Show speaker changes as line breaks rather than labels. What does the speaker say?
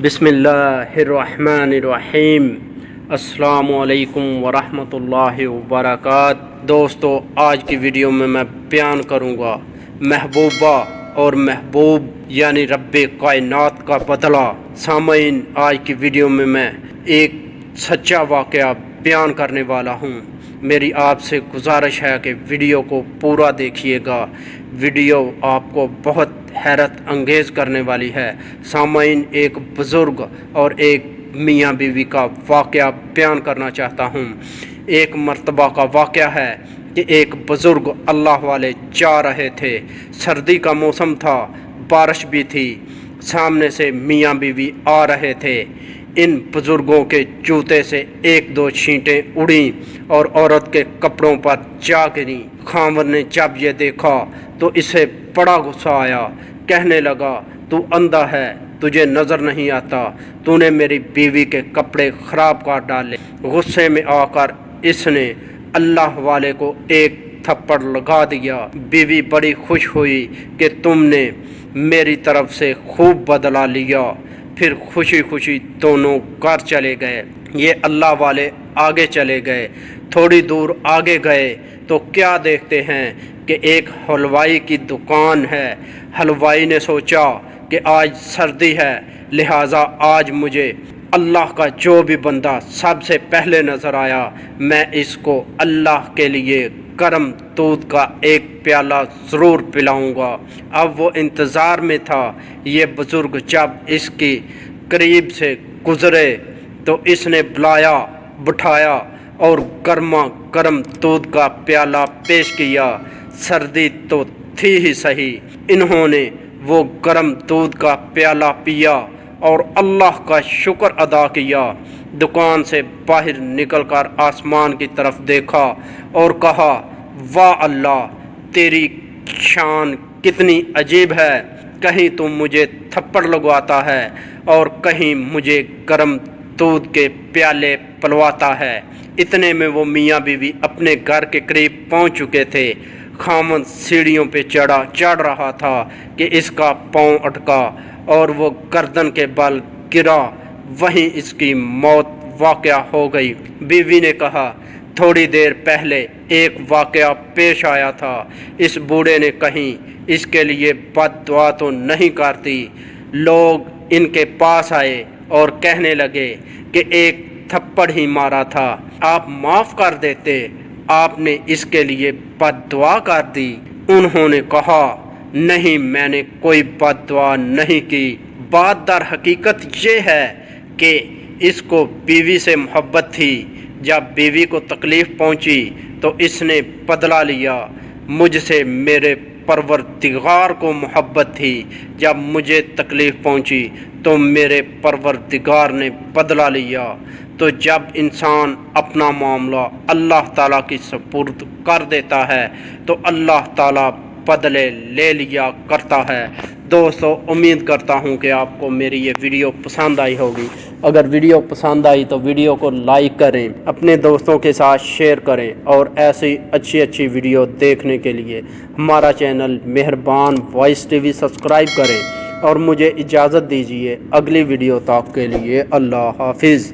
بسم اللہ الرحمن الرحیم۔ السلام علیکم ورحمۃ اللہ وبرکاتہ۔ دوستو، آج کی ویڈیو میں بیان کروں گا محبوبہ اور محبوب یعنی رب کائنات کا بدلہ۔ سامعین، آج کی ویڈیو میں ایک سچا واقعہ بیان کرنے والا ہوں۔ میری آپ سے گزارش ہے کہ ویڈیو کو پورا دیکھیے گا، ویڈیو آپ کو بہت حیرت انگیز کرنے والی ہے۔ سامعین، ایک بزرگ اور ایک میاں بیوی کا واقعہ بیان کرنا چاہتا ہوں۔ ایک مرتبہ کا واقعہ ہے کہ ایک بزرگ اللہ والے جا رہے تھے۔ سردی کا موسم تھا، بارش بھی تھی، سامنے سے میاں بیوی آ رہے تھے۔ ان بزرگوں کے جوتے سے ایک دو چھینٹیں اڑیں اور عورت کے کپڑوں پر جا گریں۔ خاوند نے جب یہ دیکھا تو اسے بڑا غصہ آیا۔ کہنے لگا، تو اندھا ہے، تجھے نظر نہیں آتا، تو نے میری بیوی کے کپڑے خراب کر ڈالے۔ غصے میں آ کر اس نے اللہ والے کو ایک تھپڑ لگا دیا۔ بیوی بڑی خوش ہوئی کہ تم نے میری طرف سے خوب بدلہ لیا۔ پھر خوشی خوشی دونوں گھر چلے گئے۔ یہ اللہ والے آگے چلے گئے۔ تھوڑی دور آگے گئے تو کیا دیکھتے ہیں کہ ایک حلوائی کی دکان ہے۔ حلوائی نے سوچا کہ آج سردی ہے، لہٰذا آج مجھے اللہ کا جو بھی بندہ سب سے پہلے نظر آیا، میں اس کو اللہ کے لیے گرم دودھ کا ایک پیالہ ضرور پلاؤں گا۔ اب وہ انتظار میں تھا۔ یہ بزرگ جب اس کی قریب سے گزرے تو اس نے بلایا، بٹھایا اور گرما گرم دودھ کا پیالہ پیش کیا۔ سردی تو تھی ہی صحیح، انہوں نے وہ گرم دودھ کا پیالہ پیا اور اللہ کا شکر ادا کیا۔ دکان سے باہر نکل کر آسمان کی طرف دیکھا اور کہا، واہ اللہ، تیری شان کتنی عجیب ہے، کہیں تم مجھے تھپڑ لگواتا ہے اور کہیں مجھے گرم دودھ کے پیالے پلواتا ہے۔ اتنے میں وہ میاں بیوی اپنے گھر کے قریب پہنچ چکے تھے۔ خاوند سیڑھیوں پہ چڑھ رہا تھا کہ اس کا پاؤں اٹکا اور وہ گردن کے بل گرا، وہیں اس کی موت واقع ہو گئی۔ بیوی نے کہا، تھوڑی دیر پہلے ایک واقعہ پیش آیا تھا، اس بوڑھے نے کہیں اس کے لیے بد دعا تو نہیں کرتی۔ لوگ ان کے پاس آئے اور کہنے لگے کہ ایک تھپڑ ہی مارا تھا، آپ معاف کر دیتے، آپ نے اس کے لیے بد دعا کر دی۔ انہوں نے کہا، نہیں، میں نے کوئی بد دعا نہیں کی۔ بات در حقیقت یہ ہے کہ اس کو بیوی سے محبت تھی۔ جب بیوی کو تکلیف پہنچی تو اس نے بدلہ لیا۔ مجھ سے میرے پروردگار کو محبت تھی، جب مجھے تکلیف پہنچی تو میرے پروردگار نے بدلہ لیا۔ تو جب انسان اپنا معاملہ اللہ تعالیٰ کی سپرد کر دیتا ہے تو اللہ تعالیٰ بدلے لے لیا کرتا ہے۔ دوستو، امید کرتا ہوں کہ آپ کو میری یہ ویڈیو پسند آئی ہوگی۔ اگر ویڈیو پسند آئی تو ویڈیو کو لائک کریں، اپنے دوستوں کے ساتھ شیئر کریں اور ایسی اچھی ویڈیو دیکھنے کے لیے ہمارا چینل مہربان وائس ٹی وی سبسکرائب کریں اور مجھے اجازت دیجیے اگلی ویڈیو تک کے لیے۔ اللہ حافظ۔